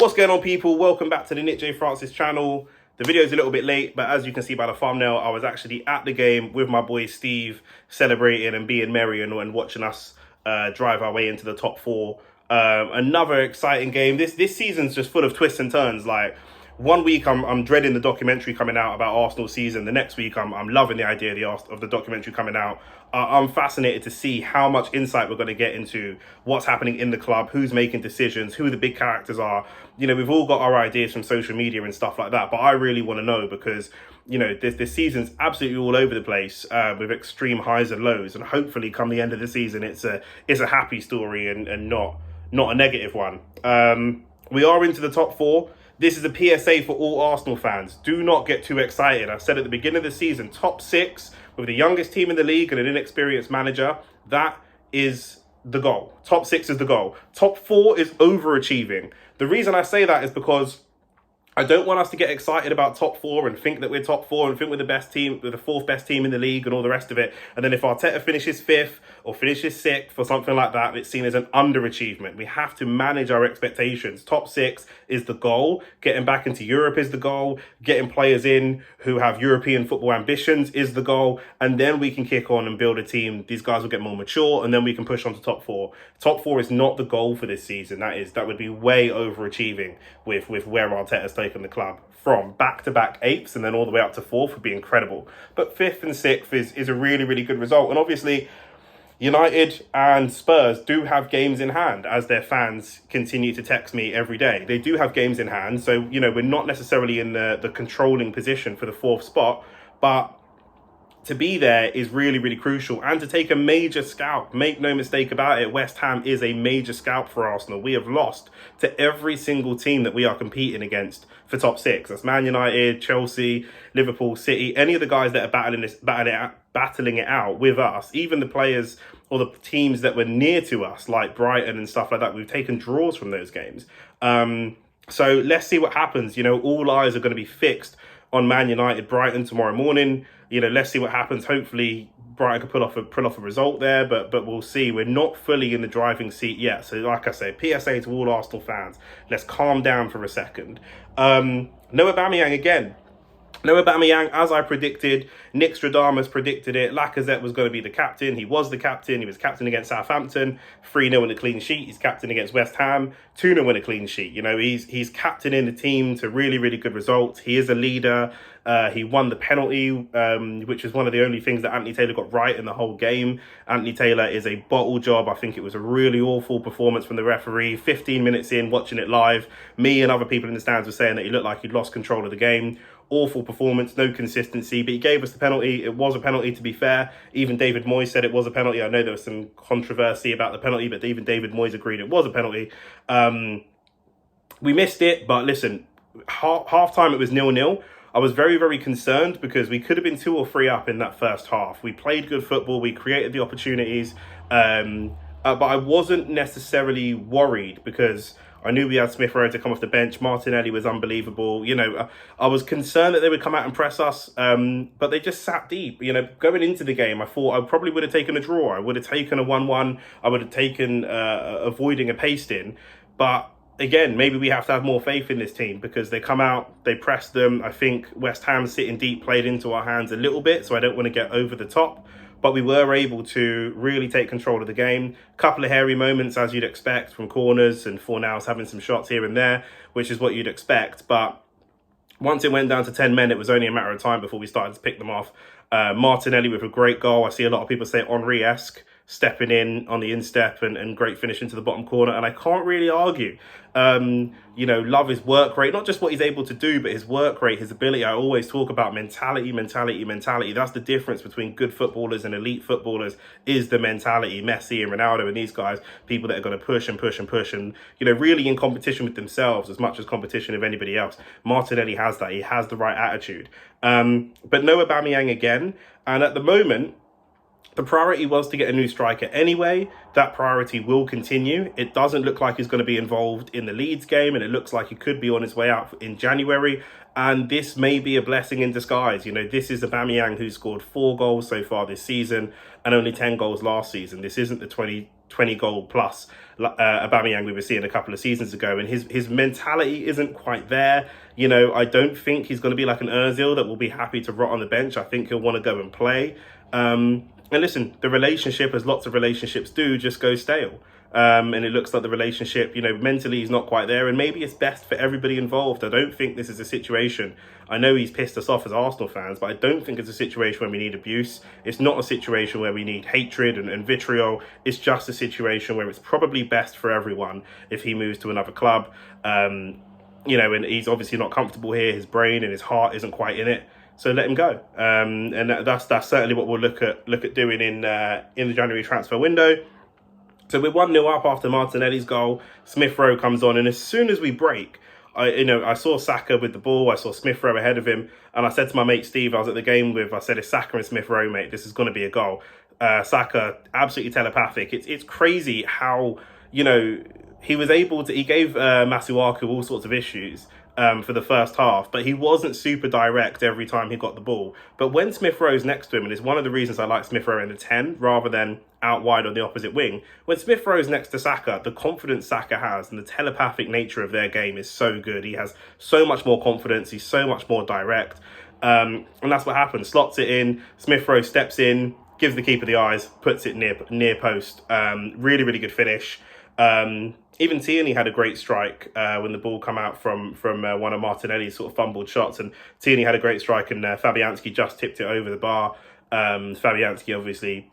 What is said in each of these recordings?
What's going on, people? Welcome back to the Nick J. Francis channel. The video is a little bit late, but as you can see by the thumbnail, I was actually at the game with my boy Steve, celebrating and being merry and watching us drive our way into the top four. Another exciting game. This season's just full of twists and turns. Like, one week I'm dreading the documentary coming out about Arsenal's season. The next week I'm loving the idea of the documentary coming out. I'm fascinated to see how much insight we're going to get into what's happening in the club, who's making decisions, who the big characters are. You know, we've all got our ideas from social media and stuff like that, but I really want to know because, you know, this season's absolutely all over the place with extreme highs and lows, and hopefully come the end of the season it's a happy story and not a negative one. We are into the top four. This is a PSA for all Arsenal fans. Do not get too excited. I said at the beginning of the season, top six with the youngest team in the league and an inexperienced manager. That is the goal. Top six is the goal. Top four is overachieving. The reason I say that is because I don't want us to get excited about top four and think that we're top four and think we're the best team, we're the fourth best team in the league and all the rest of it. And then if Arteta finishes fifth or finishes sixth or something like that, it's seen as an underachievement. We have to manage our expectations. Top six is the goal. Getting back into Europe is the goal. Getting players in who have European football ambitions is the goal. And then we can kick on and build a team. These guys will get more mature and then we can push on to top four. Top four is not the goal for this season. That would be way overachieving with where Arteta's taken the club from. Back-to-back eighths and then all the way up to fourth would be incredible. But fifth and sixth is a really, really good result. And obviously, United and Spurs do have games in hand, as their fans continue to text me every day. They do have games in hand. So, you know, we're not necessarily in the controlling position for the fourth spot, but to be there is really, really crucial. And to take a major scalp, make no mistake about it, West Ham is a major scalp for Arsenal. We have lost to every single team that we are competing against for top six. That's Man United, Chelsea, Liverpool, City, any of the guys that are battling it out with us, even the players or the teams that were near to us, like Brighton and stuff like that. We've taken draws from those games. So let's see what happens. You know, all eyes are going to be fixed on Man United, Brighton tomorrow morning. You know, let's see what happens. Hopefully Brighton can pull off a result there, but we'll see. We're not fully in the driving seat yet. So like I say, PSA to all Arsenal fans, let's calm down for a second. No Aubameyang again. No Aubameyang, as I predicted. Nick Stradamus predicted it. Lacazette was going to be the captain. He was the captain. He was captain against Southampton. 3-0 in a clean sheet. He's captain against West Ham. 2-0 in a clean sheet. You know, he's captaining the team to really, really good results. He is a leader. He won the penalty, which is one of the only things that Anthony Taylor got right in the whole game. Anthony Taylor is a bottle job. I think it was a really awful performance from the referee. 15 minutes in, watching it live, me and other people in the stands were saying that he looked like he'd lost control of the game. Awful performance, no consistency, but he gave us the penalty. It was a penalty, to be fair. Even David Moyes said it was a penalty. I know there was some controversy about the penalty, but even David Moyes agreed it was a penalty. We missed it, but listen, half time it was 0-0. I was very, very concerned because we could have been 2 or 3 up in that first half. We played good football. We created the opportunities. But I wasn't necessarily worried because I knew we had Smith Rowe to come off the bench. Martinelli was unbelievable. You know, I was concerned that they would come out and press us, but they just sat deep. You know, going into the game, I thought I probably would have taken a draw. I would have taken a 1-1. I would have taken avoiding a pasting. But again, maybe we have to have more faith in this team because they come out, they press them. I think West Ham sitting deep played into our hands a little bit, so I don't want to get over the top. But we were able to really take control of the game. A couple of hairy moments, as you'd expect, from corners, and Fornals having some shots here and there, which is what you'd expect. But once it went down to 10 men, it was only a matter of time before we started to pick them off. Martinelli with a great goal. I see a lot of people say Henry-esque, stepping in on the instep and great finish into the bottom corner. And I can't really argue. You know, love his work rate, not just what he's able to do, but his work rate, his ability. I always talk about mentality. That's the difference between good footballers and elite footballers, is the mentality. Messi and Ronaldo and these guys, people that are going to push and push and push and, you know, really in competition with themselves as much as competition with anybody else. Martinelli has that. He has the right attitude. But no Aubameyang again. And at the moment, the priority was to get a new striker anyway. That priority will continue. It doesn't look like he's going to be involved in the Leeds game, and it looks like he could be on his way out in January. And this may be a blessing in disguise. You know, this is Aubameyang who scored 4 goals so far this season and only 10 goals last season. This isn't the 20 goal plus Aubameyang we were seeing a couple of seasons ago, and his mentality isn't quite there. You know, I don't think he's going to be like an Ozil that will be happy to rot on the bench. I think he'll want to go and play. And listen, the relationship, as lots of relationships do, just goes stale. And it looks like the relationship, you know, mentally he's not quite there, and maybe it's best for everybody involved. I don't think this is a situation, I know he's pissed us off as Arsenal fans, but I don't think it's a situation where we need abuse. It's not a situation where we need hatred and vitriol. It's just a situation where it's probably best for everyone if he moves to another club. You know, and he's obviously not comfortable here. His brain and his heart isn't quite in it. So let him go, and that's certainly what we'll look at doing in the January transfer window. So we're 1-0 up after Martinelli's goal. Smith Rowe comes on, and as soon as we break, I saw Saka with the ball. I saw Smith Rowe ahead of him, and I said to my mate Steve, I was at the game with, I said, it's Saka and Smith Rowe, mate. This is going to be a goal. Saka, absolutely telepathic. It's crazy how, you know, he was able to. He gave Masuaku all sorts of issues for the first half, but he wasn't super direct every time he got the ball. But when Smith Rowe's next to him, and it's one of the reasons I like Smith Rowe in the 10 rather than out wide on the opposite wing, when Smith Rowe's next to Saka, the confidence Saka has and the telepathic nature of their game is so good. He has so much more confidence. He's so much more direct. And that's what happens. Slots it in. Smith Rowe steps in, gives the keeper the eyes, puts it near post. Really, really good finish. Even Tierney had a great strike when the ball come out from one of Martinelli's sort of fumbled shots, and Tierney had a great strike, and Fabianski just tipped it over the bar. Fabianski, obviously,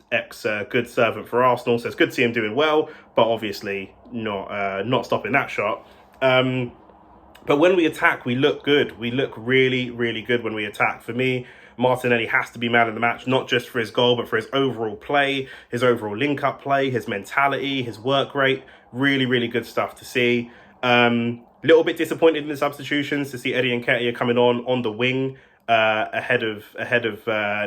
good servant for Arsenal, so it's good to see him doing well, but obviously not stopping that shot. But when we attack, we look good. We look really, really good when we attack. For me, Martinelli has to be man of the match, not just for his goal, but for his overall play, his overall link-up play, his mentality, his work rate. Really, really good stuff to see. Little bit disappointed in the substitutions to see Eddie Nketiah coming on the wing ahead of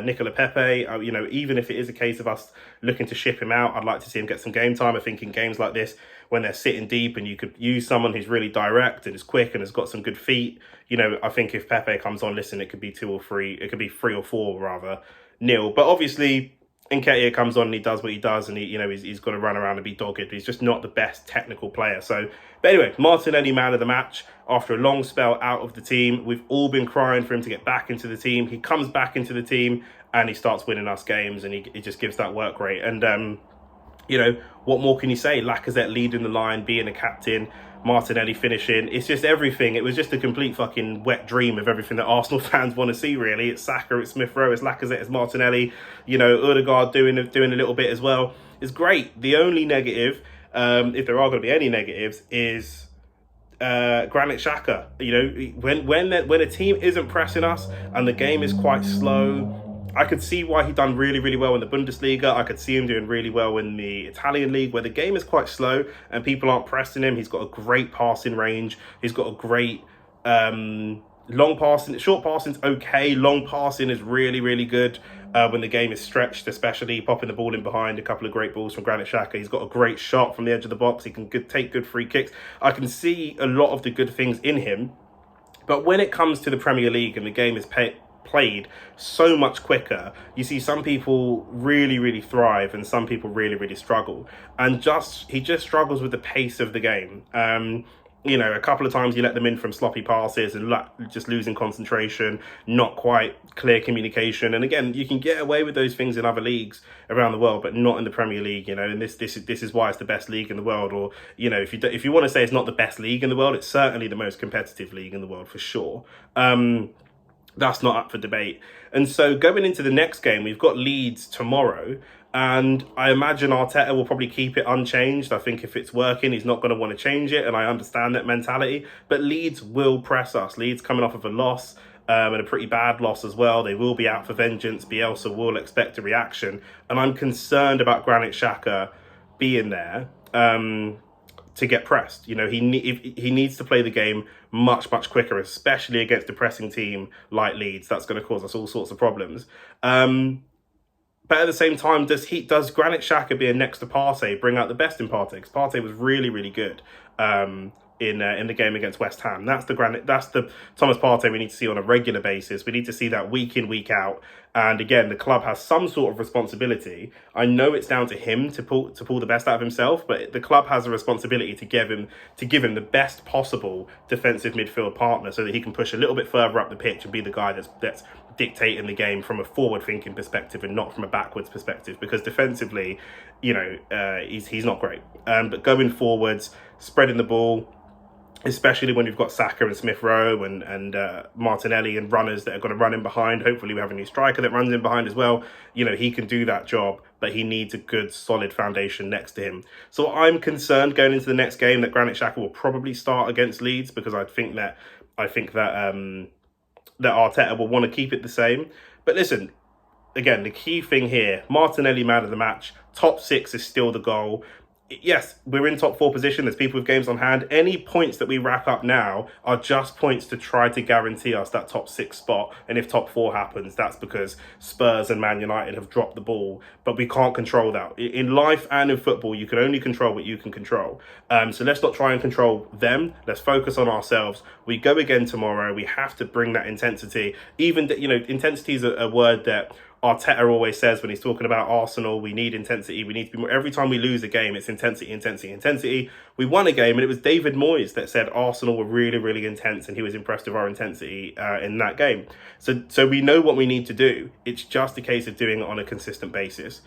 Nicola Pepe. You know, even if it is a case of us looking to ship him out, I'd like to see him get some game time. I think in games like this, when they're sitting deep and you could use someone who's really direct and is quick and has got some good feet, you know, I think if Pepe comes on, listen, it could be 2 or 3, it could be 3 or 4 rather, nil. But obviously, Nketiah comes on and he does what he does, and he's going to run around and be dogged. He's just not the best technical player. So, but anyway, Martinelli, man of the match after a long spell out of the team. We've all been crying for him to get back into the team. He comes back into the team and he starts winning us games, and he just gives that work rate. And you know, what more can you say? Lacazette leading the line, being a captain, Martinelli finishing. It's just everything. It was just a complete fucking wet dream of everything that Arsenal fans want to see, really. It's Saka, it's Smith Rowe, it's Lacazette, it's Martinelli. You know, Odegaard doing a little bit as well. It's great. The only negative, if there are going to be any negatives, is Granit Xhaka. You know, when a team isn't pressing us and the game is quite slow, I could see why he done really, really well in the Bundesliga. I could see him doing really well in the Italian league, where the game is quite slow and people aren't pressing him. He's got a great passing range. He's got a great long passing. Short passing's okay. Long passing is really, really good when the game is stretched, especially popping the ball in behind. A couple of great balls from Granit Xhaka. He's got a great shot from the edge of the box. He can take good free kicks. I can see a lot of the good things in him. But when it comes to the Premier League and the game is played so much quicker, you see some people really, really thrive and some people really, really struggle. And he just struggles with the pace of the game. You know, a couple of times you let them in from sloppy passes and just losing concentration, not quite clear communication. And again, you can get away with those things in other leagues around the world, but not in the Premier League. You know, and this is why it's the best league in the world. Or, you know, if you want to say it's not the best league in the world, it's certainly the most competitive league in the world for sure. That's not up for debate. And so going into the next game, we've got Leeds tomorrow, and I imagine Arteta will probably keep it unchanged. I think if it's working, he's not going to want to change it, and I understand that mentality. But Leeds will press us. Leeds coming off of a loss, and a pretty bad loss as well. They will be out for vengeance. Bielsa will expect a reaction, and I'm concerned about Granit Xhaka being there to get pressed. You know, he needs to play the game much, much quicker, especially against a pressing team like Leeds. That's going to cause us all sorts of problems. But at the same time, does Granit Xhaka being next to Partey bring out the best in Partey? Because Partey was really, really good. in the game against West Ham. That's the Thomas Partey we need to see on a regular basis. We need to see that week in, week out. And again, the club has some sort of responsibility. I know it's down to him to pull the best out of himself, but the club has a responsibility to give him the best possible defensive midfield partner so that he can push a little bit further up the pitch and be the guy that's dictating the game from a forward-thinking perspective and not from a backwards perspective. Because defensively, he's not great. But going forwards, spreading the ball, especially when you've got Saka and Smith Rowe and Martinelli and runners that are going to run in behind. Hopefully we have a new striker that runs in behind as well. He can do that job, but he needs a good, solid foundation next to him. So I'm concerned going into the next game that Granit Xhaka will probably start against Leeds, because I think that Arteta will want to keep it the same. But listen, again, the key thing here, Martinelli man of the match, top 6 is still the goal. Yes, we're in top 4 position. There's people with games on hand. Any points that we rack up now are just points to try to guarantee us that top 6 spot. And if top 4 happens, that's because Spurs and Man United have dropped the ball. But we can't control that. In life and in football, you can only control what you can control. So let's not try and control them. Let's focus on ourselves. We go again tomorrow. We have to bring that intensity. Even, intensity is a word that Arteta always says when he's talking about Arsenal. We need intensity. We need to be more. Every time we lose a game, it's intensity, intensity, intensity. We won a game, and it was David Moyes that said Arsenal were really, really intense, and he was impressed with our intensity in that game. So we know what we need to do. It's just a case of doing it on a consistent basis.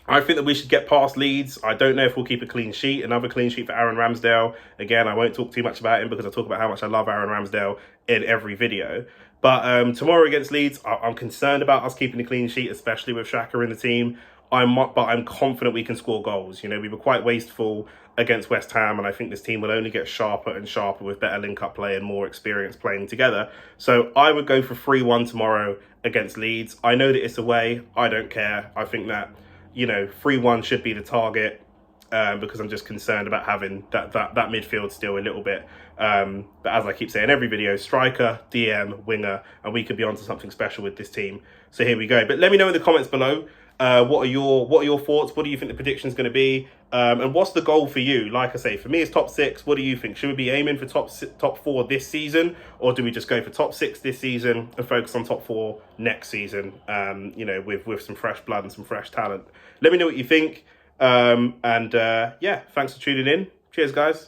I think that we should get past Leeds. I don't know if we'll keep a clean sheet. Another clean sheet for Aaron Ramsdale. Again, I won't talk too much about him because I talk about how much I love Aaron Ramsdale in every video. But tomorrow against Leeds, I'm concerned about us keeping a clean sheet, especially with Xhaka in the team. But I'm confident we can score goals. We were quite wasteful against West Ham, and I think this team will only get sharper and sharper with better link-up play and more experience playing together. So I would go for 3-1 tomorrow against Leeds. I know that it's away. I don't care. I think that 3-1 should be the target, because I'm just concerned about having that midfield still a little bit. But as I keep saying every video, striker, DM, winger, and we could be onto something special with this team. So here we go. But let me know in the comments below, what are your thoughts? What do you think the prediction is going to be? And what's the goal for you? Like I say, for me, it's top 6. What do you think? Should we be aiming for top 4 this season, or do we just go for top 6 this season and focus on top 4 next season? With some fresh blood and some fresh talent. Let me know what you think. Yeah, thanks for tuning in. Cheers, guys.